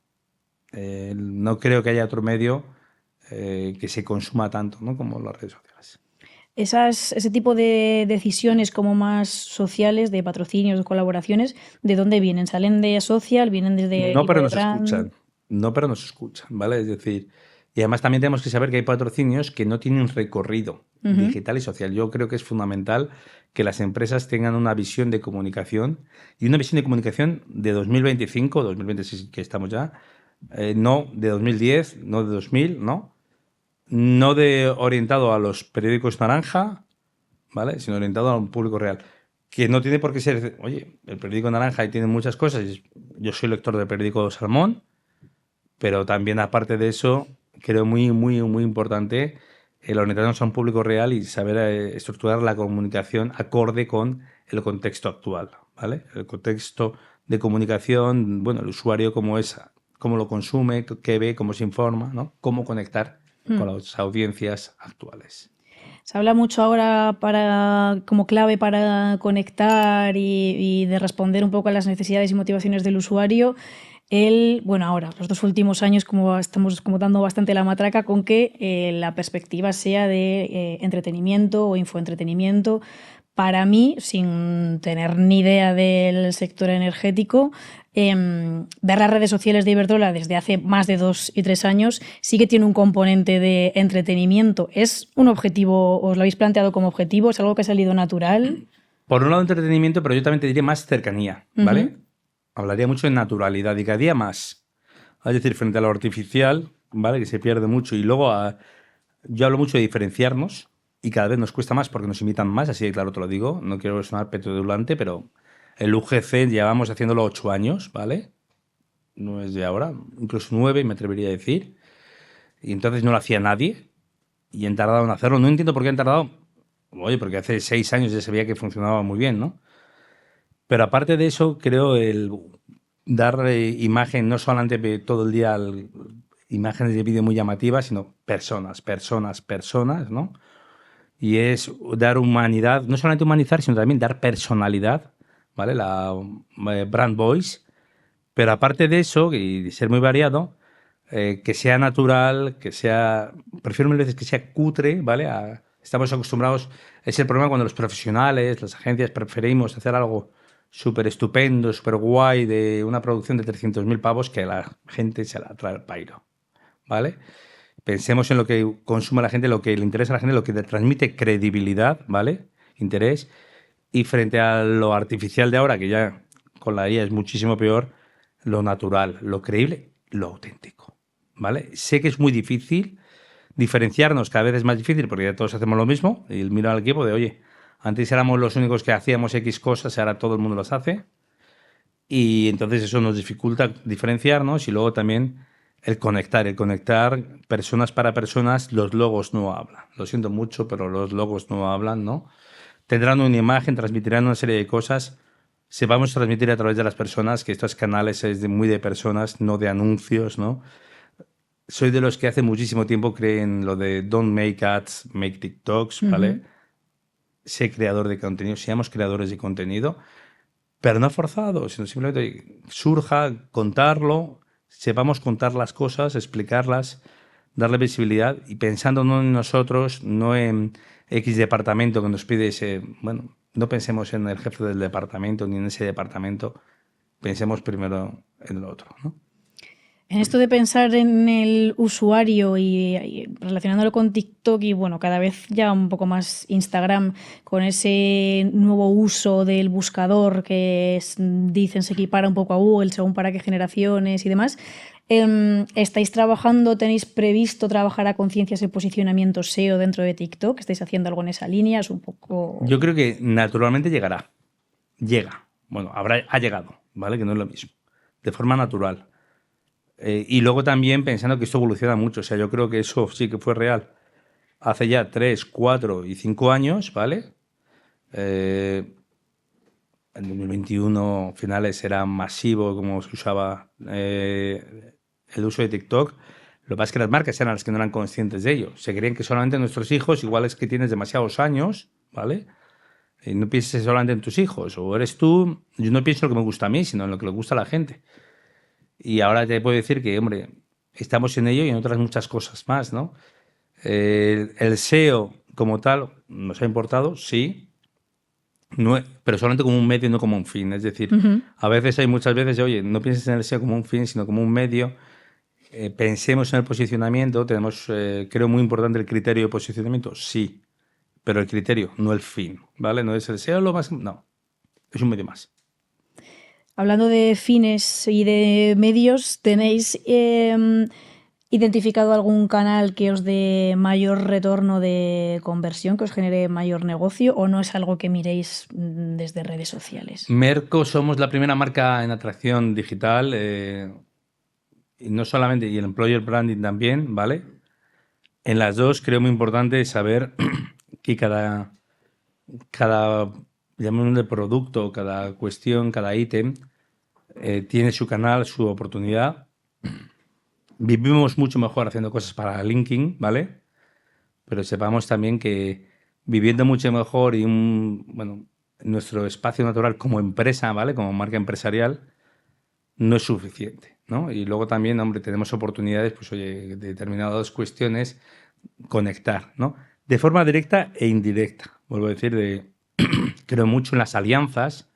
[SPEAKER 2] No creo que haya otro medio que se consuma tanto, ¿no? Como las redes sociales.
[SPEAKER 1] Ese tipo de decisiones como más sociales, de patrocinios, de colaboraciones, ¿de dónde vienen? ¿Salen de Social? ¿Vienen desde
[SPEAKER 2] No, pero
[SPEAKER 1] de
[SPEAKER 2] nos
[SPEAKER 1] brand?
[SPEAKER 2] escuchan. No, pero nos escuchan, ¿vale? Es decir, y además también tenemos que saber que hay patrocinios que no tienen recorrido digital y social. Yo creo que es fundamental que las empresas tengan una visión de comunicación y una visión de comunicación de 2025, 2026 que estamos ya, no de 2010, no de 2000, ¿no? No de orientado a los periódicos naranja, ¿vale? Sino orientado a un público real. Que no tiene por qué ser, oye, el periódico naranja y tiene muchas cosas. Yo soy lector del periódico Salmón, pero también aparte de eso, creo muy, muy, muy importante el orientarnos a un público real y saber estructurar la comunicación acorde con el contexto actual, ¿vale? El contexto de comunicación, bueno, el usuario cómo es, cómo lo consume, qué ve, cómo se informa, ¿no? Cómo conectar con las audiencias actuales.
[SPEAKER 1] Se habla mucho ahora como clave para conectar y de responder un poco a las necesidades y motivaciones del usuario. Ahora, los 2 últimos años, como estamos como dando bastante la matraca con que la perspectiva sea de entretenimiento o infoentretenimiento. Para mí, sin tener ni idea del sector energético, ver las redes sociales de Iberdrola desde hace más de 2 y 3 años sí que tiene un componente de entretenimiento. ¿Es un objetivo, os lo habéis planteado como objetivo? ¿Es algo que ha salido natural?
[SPEAKER 2] Por un lado entretenimiento, pero yo también te diría más cercanía, ¿vale? Hablaría mucho de naturalidad y cada día más. Es decir, frente a lo artificial, ¿vale? Que se pierde mucho. Y luego yo hablo mucho de diferenciarnos y cada vez nos cuesta más porque nos imitan más, así de claro te lo digo. No quiero sonar petulante, pero el UGC llevamos haciéndolo 8 años, ¿vale? No es de ahora, incluso 9 me atrevería a decir. Y entonces no lo hacía nadie y han tardado en hacerlo. No entiendo por qué han tardado. Oye, porque hace 6 años ya se veía que funcionaba muy bien, ¿no? Pero aparte de eso, creo el dar imagen, no solamente todo el día imágenes de vídeo muy llamativas, sino personas, ¿no? Y es dar humanidad, no solamente humanizar, sino también dar personalidad, ¿vale? La brand voice. Pero aparte de eso, y ser muy variado, que sea natural, que sea... Prefiero mil veces que sea cutre, ¿vale? Estamos acostumbrados... Es el problema cuando los profesionales, las agencias, preferimos hacer algo súper estupendo, súper guay, de una producción de 300.000 pavos, que la gente se la trae al pairo, ¿vale? Pensemos en lo que consume la gente, lo que le interesa a la gente, lo que le transmite credibilidad, ¿vale? Interés. Y frente a lo artificial de ahora, que ya con la IA es muchísimo peor, lo natural, lo creíble, lo auténtico, ¿vale? Sé que es muy difícil diferenciarnos, cada vez es más difícil porque ya todos hacemos lo mismo. Y miro al equipo de, oye, antes éramos los únicos que hacíamos X cosas, ahora todo el mundo las hace. Y entonces eso nos dificulta diferenciarnos y luego también el conectar personas para personas. Los logos no hablan. Lo siento mucho, pero los logos no hablan, ¿no? Tendrán una imagen, transmitirán una serie de cosas. Sepamos transmitir a través de las personas, que estos canales es muy de personas, no de anuncios, ¿no? Soy de los que hace muchísimo tiempo creen lo de don't make ads, make TikToks, ¿vale? Sé creador de contenido, seamos creadores de contenido, pero no forzado, sino simplemente surja, contarlo, sepamos contar las cosas, explicarlas, darle visibilidad y pensando no en nosotros, no en X departamento que nos pide ese... Bueno, no pensemos en el jefe del departamento ni en ese departamento, pensemos primero en el otro, ¿no?
[SPEAKER 1] En esto de pensar en el usuario y relacionándolo con TikTok y bueno, cada vez ya un poco más Instagram, con ese nuevo uso del buscador que dicen se equipara un poco a Google según para qué generaciones y demás, ¿estáis trabajando, tenéis previsto trabajar a conciencias y posicionamiento SEO dentro de TikTok? ¿Estáis haciendo algo en esa línea? Es un poco...
[SPEAKER 2] Yo creo que naturalmente llegará. Llega. Bueno, ha llegado, ¿vale? Que no es lo mismo. De forma natural. Y luego también pensando que esto evoluciona mucho. O sea, yo creo que eso sí que fue real hace ya 3, 4 y 5 años, ¿vale? En 2021 finales era masivo como se usaba el uso de TikTok. Lo que pasa es que las marcas eran las que no eran conscientes de ello. Se creen que solamente nuestros hijos, igual es que tienes demasiados años, ¿vale? Y no pienses solamente en tus hijos. O eres tú, yo no pienso en lo que me gusta a mí, sino en lo que le gusta a la gente. Y ahora te puedo decir que, hombre, estamos en ello y en otras muchas cosas más, ¿no? El SEO como tal nos ha importado, sí, no, pero solamente como un medio y no como un fin. Es decir, a veces hay muchas veces, oye, no pienses en el SEO como un fin, sino como un medio. Pensemos en el posicionamiento. Tenemos, creo, muy importante el criterio de posicionamiento, sí, pero el criterio, no el fin, ¿vale? No es el SEO lo más... No, es un medio más.
[SPEAKER 1] Hablando de fines y de medios, ¿tenéis identificado algún canal que os dé mayor retorno de conversión, que os genere mayor negocio, o no es algo que miréis desde redes sociales?
[SPEAKER 2] Merco somos la primera marca en atracción digital, y no solamente, y el employer branding también, ¿vale? En las dos creo muy importante saber que cada llamémosle producto, cada cuestión, cada ítem tiene su canal, su oportunidad. Vivimos mucho mejor haciendo cosas para linking, ¿vale? Pero sepamos también que viviendo mucho mejor y nuestro espacio natural como empresa, ¿vale? Como marca empresarial, no es suficiente, ¿no? Y luego también, hombre, tenemos oportunidades, pues oye, de determinadas cuestiones, conectar, ¿no? De forma directa e indirecta. Vuelvo a decir, creo mucho en las alianzas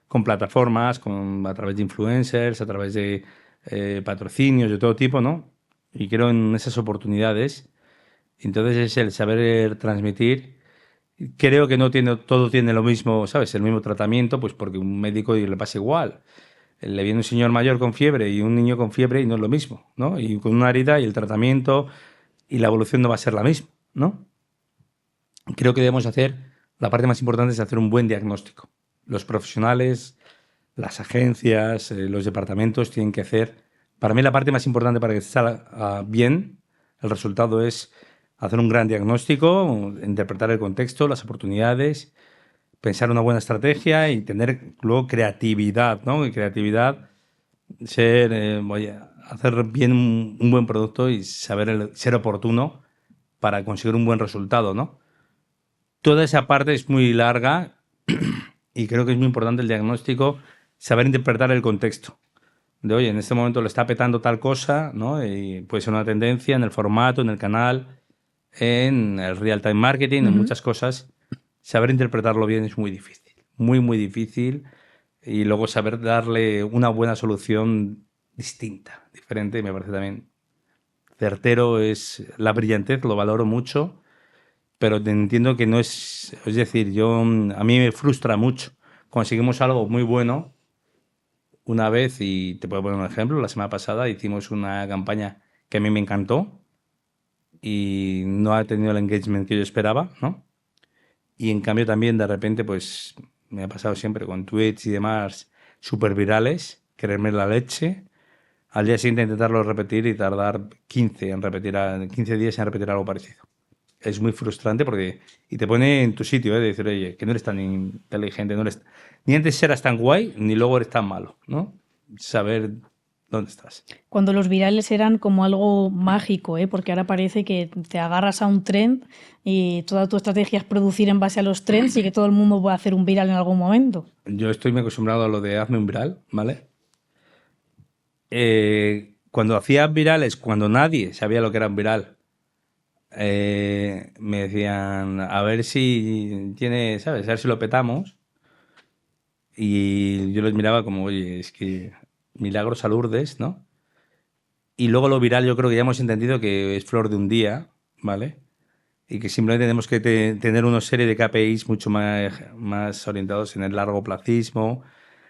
[SPEAKER 2] con plataformas, a través de influencers, a través de patrocinios de todo tipo, ¿no? Y creo en esas oportunidades. Entonces es el saber transmitir. Creo que todo tiene lo mismo, ¿sabes? El mismo tratamiento, pues porque un médico le pasa igual. Le viene un señor mayor con fiebre y un niño con fiebre y no es lo mismo, ¿no? Y con una herida y el tratamiento y la evolución no va a ser la misma, ¿no? Creo que debemos la parte más importante es hacer un buen diagnóstico. Los profesionales, las agencias, los departamentos tienen que hacer. Para mí la parte más importante para que salga bien el resultado es hacer un gran diagnóstico, interpretar el contexto, las oportunidades, pensar una buena estrategia y tener luego creatividad, ¿no? Y creatividad, hacer bien un buen producto y saber ser oportuno para conseguir un buen resultado, ¿no? Toda esa parte es muy larga y creo que es muy importante el diagnóstico, saber interpretar el contexto. De, oye, en este momento le está petando tal cosa, ¿no? Y puede ser una tendencia en el formato, en el canal, en el real-time marketing, en muchas cosas. Saber interpretarlo bien es muy difícil, muy, muy difícil. Y luego saber darle una buena solución distinta, diferente, me parece también certero. Es la brillantez, lo valoro mucho, pero entiendo que no es... Es decir, a mí me frustra mucho. Conseguimos algo muy bueno una vez, y te puedo poner un ejemplo, la semana pasada hicimos una campaña que a mí me encantó y no ha tenido el engagement que yo esperaba, ¿no? Y en cambio también de repente, pues me ha pasado siempre con tweets y demás súper virales, quererme la leche, al día siguiente intentarlo repetir y tardar 15 días en repetir algo parecido. Es muy frustrante y te pone en tu sitio, de decir, oye, que no eres tan inteligente, ni antes eras tan guay, ni luego eres tan malo, ¿no? Saber dónde estás.
[SPEAKER 1] Cuando los virales eran como algo mágico, porque ahora parece que te agarras a un trend y toda tu estrategia es producir en base a los trends y que todo el mundo va a hacer un viral en algún momento.
[SPEAKER 2] Yo estoy muy acostumbrado a lo de hazme un viral, ¿vale? Cuando hacía virales, cuando nadie sabía lo que era un viral, me decían, a ver si tiene, ¿sabes? A ver si lo petamos. Y yo les miraba como, oye, es que milagros a Lourdes, ¿no? Y luego lo viral yo creo que ya hemos entendido que es flor de un día, ¿vale? Y que simplemente tenemos que tener una serie de KPIs mucho más orientados en el largoplacismo,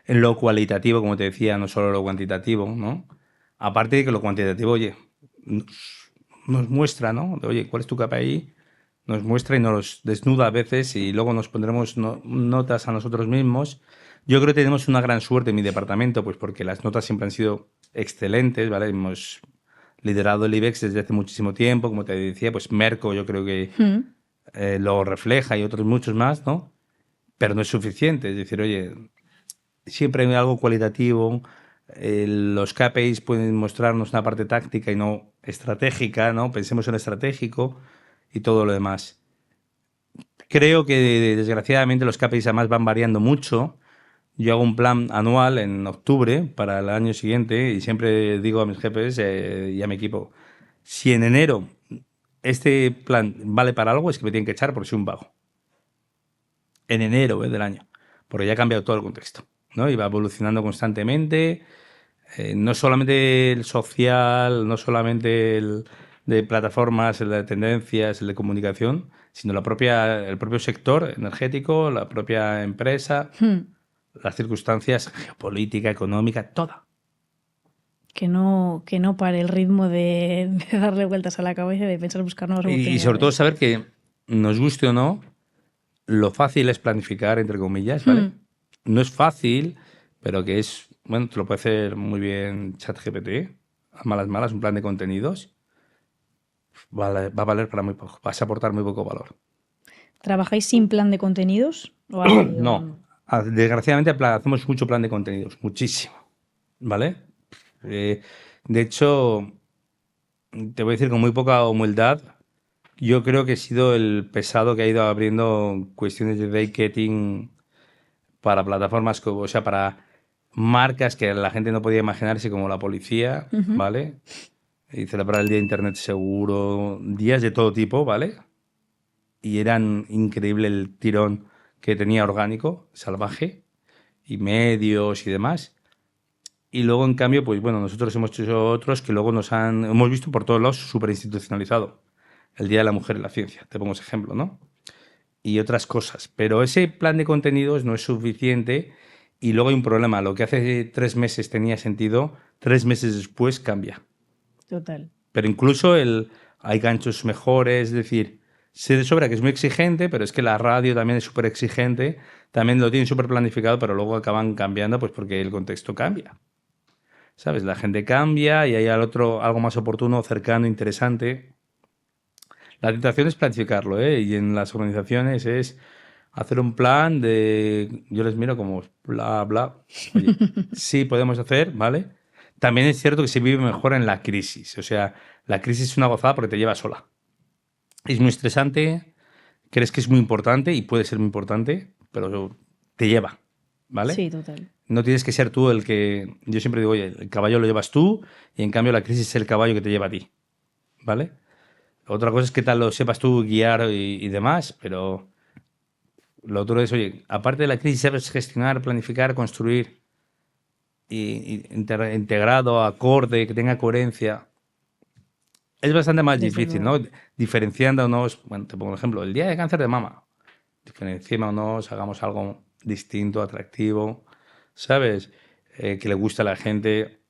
[SPEAKER 2] en lo cualitativo, como te decía, no solo lo cuantitativo, ¿no? Aparte de que lo cuantitativo, oye, nos muestra, ¿no? Oye, ¿cuál es tu KPI? Nos muestra y nos desnuda a veces y luego nos pondremos notas a nosotros mismos. Yo creo que tenemos una gran suerte en mi departamento, pues porque las notas siempre han sido excelentes, ¿vale? Hemos liderado el IBEX desde hace muchísimo tiempo, como te decía, pues Merco yo creo que lo refleja y otros muchos más, ¿no? Pero no es suficiente, es decir, oye, siempre hay algo cualitativo, los KPIs pueden mostrarnos una parte táctica y no estratégica, ¿no? Pensemos en lo estratégico y todo lo demás. Creo que desgraciadamente los KPIs además van variando mucho. Yo hago un plan anual en octubre para el año siguiente y siempre digo a mis jefes y a mi equipo, si en enero este plan vale para algo es que me tienen que echar porque soy un vago. En enero del año, porque ya ha cambiado todo el contexto, ¿no? Y va evolucionando constantemente, no solamente el social, no solamente el de plataformas, el de tendencias, el de comunicación, sino el propio sector energético, la propia empresa, las circunstancias geopolítica, económica, toda.
[SPEAKER 1] Que no pare el ritmo de darle vueltas a la cabeza, de pensar buscar nuevas oportunidades.
[SPEAKER 2] Y sobre todo saber que, nos guste o no, lo fácil es planificar, entre comillas, ¿vale? No es fácil, pero que es, bueno, te lo puede hacer muy bien ChatGPT, a malas, un plan de contenidos. va a valer para muy poco, vas a aportar muy poco valor.
[SPEAKER 1] ¿Trabajáis sin plan de contenidos? ¿O
[SPEAKER 2] No, desgraciadamente hacemos mucho plan de contenidos, muchísimo, ¿vale? De hecho, te voy a decir con muy poca humildad, yo creo que he sido el pesado que ha ido abriendo cuestiones de ticketing para plataformas, o sea, para marcas que la gente no podía imaginarse, como la policía, ¿vale? Y celebrar el Día de Internet Seguro, días de todo tipo, ¿vale? Y eran increíble el tirón que tenía orgánico, salvaje, y medios y demás. Y luego, en cambio, pues bueno, nosotros hemos hecho otros que luego hemos visto por todos lados súper institucionalizado. El Día de la Mujer y la Ciencia, te pongo ese ejemplo, ¿no? Y otras cosas. Pero ese plan de contenidos no es suficiente y luego hay un problema. Lo que hace 3 meses tenía sentido, 3 meses después cambia.
[SPEAKER 1] Total.
[SPEAKER 2] Pero incluso hay ganchos mejores, es decir, sé de sobra que es muy exigente, pero es que la radio también es súper exigente, también lo tienen súper planificado, pero luego acaban cambiando pues porque el contexto cambia. ¿Sabes? La gente cambia y hay algo más oportuno, cercano, interesante. La tentación es planificarlo, ¿eh? Y en las organizaciones es hacer un plan de... Yo les miro como bla, bla. Oye, sí podemos hacer, ¿vale? También es cierto que se vive mejor en la crisis. O sea, la crisis es una gozada porque te lleva sola. Es muy estresante, crees que es muy importante y puede ser muy importante, pero te lleva, ¿vale?
[SPEAKER 1] Sí, total.
[SPEAKER 2] No tienes que ser tú el que... Yo siempre digo, oye, el caballo lo llevas tú y en cambio la crisis es el caballo que te lleva a ti, ¿vale? Otra cosa es que tal lo sepas tú guiar y demás, pero lo otro es, oye, aparte de la crisis, sabes gestionar, planificar, construir integrado, acorde, que tenga coherencia. Es bastante más
[SPEAKER 1] Desde
[SPEAKER 2] difícil,
[SPEAKER 1] luego.
[SPEAKER 2] ¿no? Diferenciándonos, bueno, te pongo un ejemplo, el día de cáncer de mama. Diferenciémonos, hagamos algo distinto, atractivo, ¿sabes? Que le guste a la gente,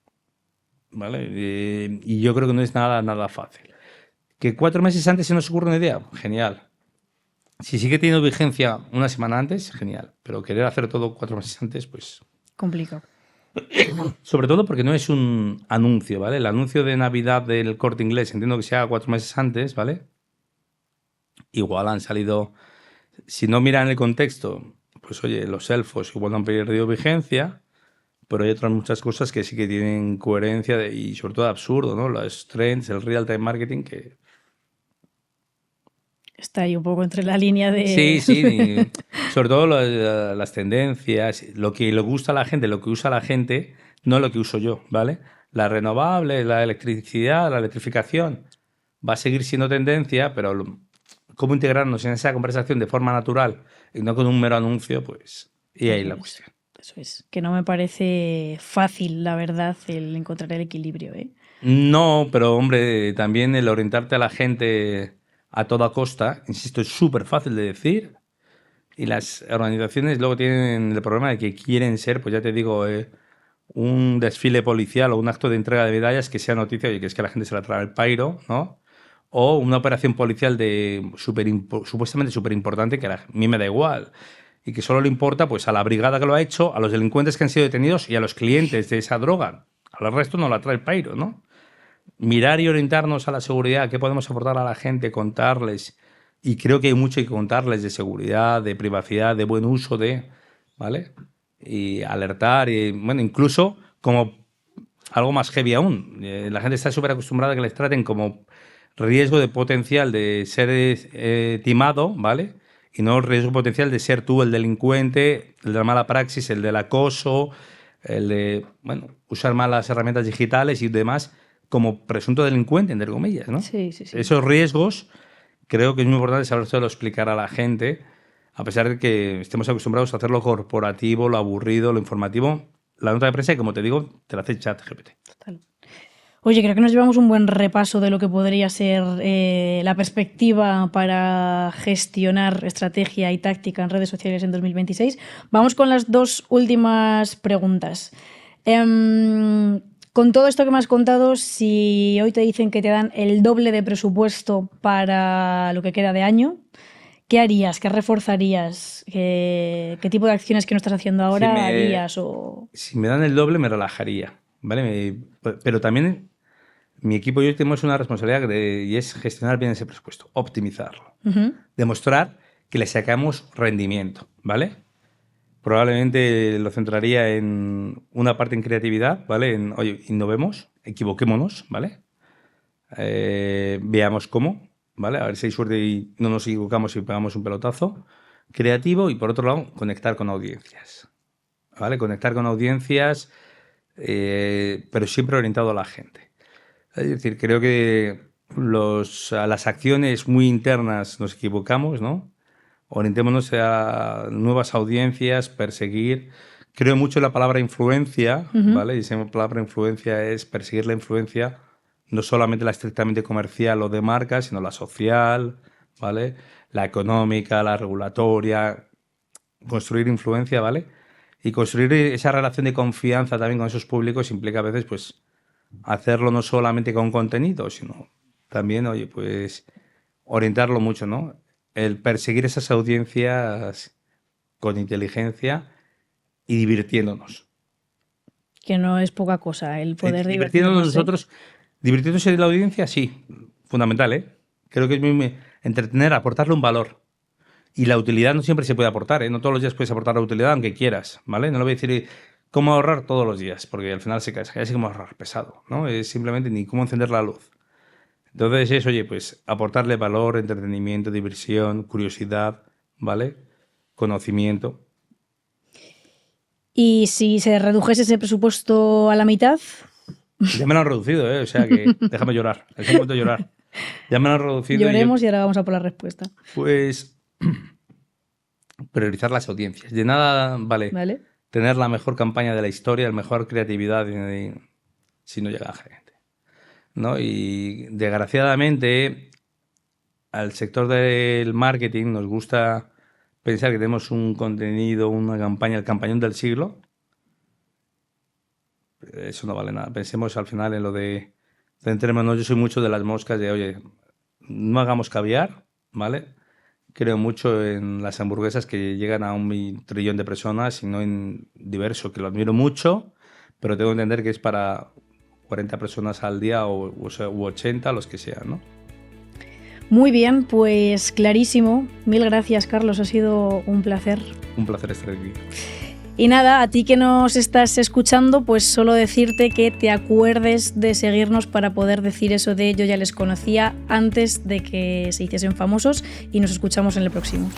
[SPEAKER 2] ¿vale? Y yo creo que no es nada fácil. ¿Que 4 meses antes se nos ocurre una idea? Genial. Si sigue teniendo vigencia una semana antes, genial. Pero querer hacer todo 4 meses antes, pues...
[SPEAKER 1] Complicado.
[SPEAKER 2] Sobre todo porque no es un anuncio, ¿vale? El anuncio de Navidad del Corte Inglés, entiendo que se haga 4 meses antes, ¿vale? Igual han salido... Si no miran el contexto, pues oye, los elfos igual no han perdido vigencia, pero hay otras muchas cosas que sí que tienen coherencia y sobre todo absurdo, ¿no? Los trends, el real-time marketing que...
[SPEAKER 1] Está ahí un poco entre la línea de...
[SPEAKER 2] Sí, sobre todo las tendencias, lo que le gusta a la gente, lo que usa la gente, no lo que uso yo, ¿vale? La renovable, la electricidad, la electrificación va a seguir siendo tendencia, pero cómo integrarnos en esa conversación de forma natural y no con un mero anuncio, pues, y ahí la cuestión.
[SPEAKER 1] Eso es, que no me parece fácil, la verdad, el encontrar el equilibrio, ¿eh?
[SPEAKER 2] No, pero hombre, también el orientarte a la gente a toda costa, insisto, es súper fácil de decir. Y las organizaciones luego tienen el problema de que quieren ser, pues ya te digo, un desfile policial o un acto de entrega de medallas que sea noticia y que es que la gente se la trae al pairo, ¿no? O una operación policial supuestamente súper importante que a mí me da igual y que solo le importa pues a la brigada que lo ha hecho, a los delincuentes que han sido detenidos y a los clientes de esa droga. Al resto no la trae el pairo, ¿no? Mirar y orientarnos a la seguridad, qué podemos aportar a la gente, contarles. Y creo que hay mucho que contarles de seguridad, de privacidad, de buen uso ¿vale? Y alertar, y bueno, incluso como algo más heavy aún. La gente está súper acostumbrada a que les traten como riesgo de potencial de ser timado, ¿vale? Y no riesgo potencial de ser tú el delincuente, el de la mala praxis, el del acoso, el de, bueno, usar malas herramientas digitales y demás como presunto delincuente, entre comillas, ¿no?
[SPEAKER 1] Sí.
[SPEAKER 2] Esos riesgos creo que es muy importante saberlo explicar a la gente, a pesar de que estemos acostumbrados a hacer lo corporativo, lo aburrido, lo informativo. La nota de prensa, como te digo, te la hace ChatGPT.
[SPEAKER 1] Total. Oye, creo que nos llevamos un buen repaso de lo que podría ser la perspectiva para gestionar estrategia y táctica en redes sociales en 2026. Vamos con las 2 últimas preguntas. Con todo esto que me has contado, si hoy te dicen que te dan el doble de presupuesto para lo que queda de año, ¿qué harías? ¿Qué reforzarías? ¿Qué tipo de acciones que no estás haciendo ahora harías?
[SPEAKER 2] Si me dan el doble, me relajaría, ¿vale? Pero también mi equipo y yo tenemos una responsabilidad y es gestionar bien ese presupuesto, optimizarlo, demostrar que le sacamos rendimiento, ¿vale? Probablemente lo centraría en una parte en creatividad, ¿vale? Oye, innovemos, equivoquémonos, ¿vale? Veamos cómo, ¿vale? A ver si hay suerte y no nos equivocamos y pegamos un pelotazo creativo. Y por otro lado, conectar con audiencias, ¿vale? Conectar con audiencias, pero siempre orientado a la gente. Es decir, creo que a las acciones muy internas nos equivocamos, ¿no? Orientémonos a nuevas audiencias, perseguir. Creo mucho en la palabra influencia, ¿vale? Y esa palabra influencia es perseguir la influencia, no solamente la estrictamente comercial o de marca, sino la social, ¿vale? La económica, la regulatoria. Construir influencia, ¿vale? Y construir esa relación de confianza también con esos públicos implica a veces, pues, hacerlo no solamente con contenido, sino también, oye, pues, orientarlo mucho, ¿no? El perseguir esas audiencias con inteligencia y divirtiéndonos.
[SPEAKER 1] Que no es poca cosa el poder
[SPEAKER 2] divirtiéndonos nosotros. Divirtiéndose de la audiencia, sí, fundamental, ¿eh? Creo que es muy entretener, aportarle un valor. Y la utilidad no siempre se puede aportar, ¿eh? No todos los días puedes aportar la utilidad, aunque quieras, ¿vale? No le voy a decir cómo ahorrar todos los días, porque al final se cae así como ahorrar pesado, ¿no? Es simplemente ni cómo encender la luz. Entonces es, oye, pues aportarle valor, entretenimiento, diversión, curiosidad, ¿vale? Conocimiento.
[SPEAKER 1] ¿Y si se redujese ese presupuesto a la mitad?
[SPEAKER 2] Ya me lo han reducido, ¿eh? O sea que déjame llorar, es un momento de llorar. Ya me lo han reducido.
[SPEAKER 1] Lloremos y ahora vamos a por la respuesta.
[SPEAKER 2] Pues priorizar las audiencias. De nada vale tener la mejor campaña de la historia, la mejor creatividad si no llega a gente, ¿no? Y desgraciadamente al sector del marketing nos gusta pensar que tenemos un contenido, una campaña, el campañón del siglo. Eso no vale nada. Pensemos al final en lo de centrémonos. Yo soy mucho de las moscas de, oye, no hagamos caviar, ¿vale? Creo mucho en las hamburguesas que llegan a 1 trillón de personas y no en Diverso, que lo admiro mucho, pero tengo que entender que es para 40 personas al día u 80, los que sean, ¿no?
[SPEAKER 1] Muy bien, pues clarísimo. Mil gracias, Carlos, ha sido un placer.
[SPEAKER 2] Un placer estar aquí.
[SPEAKER 1] Y nada, a ti que nos estás escuchando, pues solo decirte que te acuerdes de seguirnos para poder decir eso de yo ya les conocía antes de que se hiciesen famosos, y nos escuchamos en el próximo.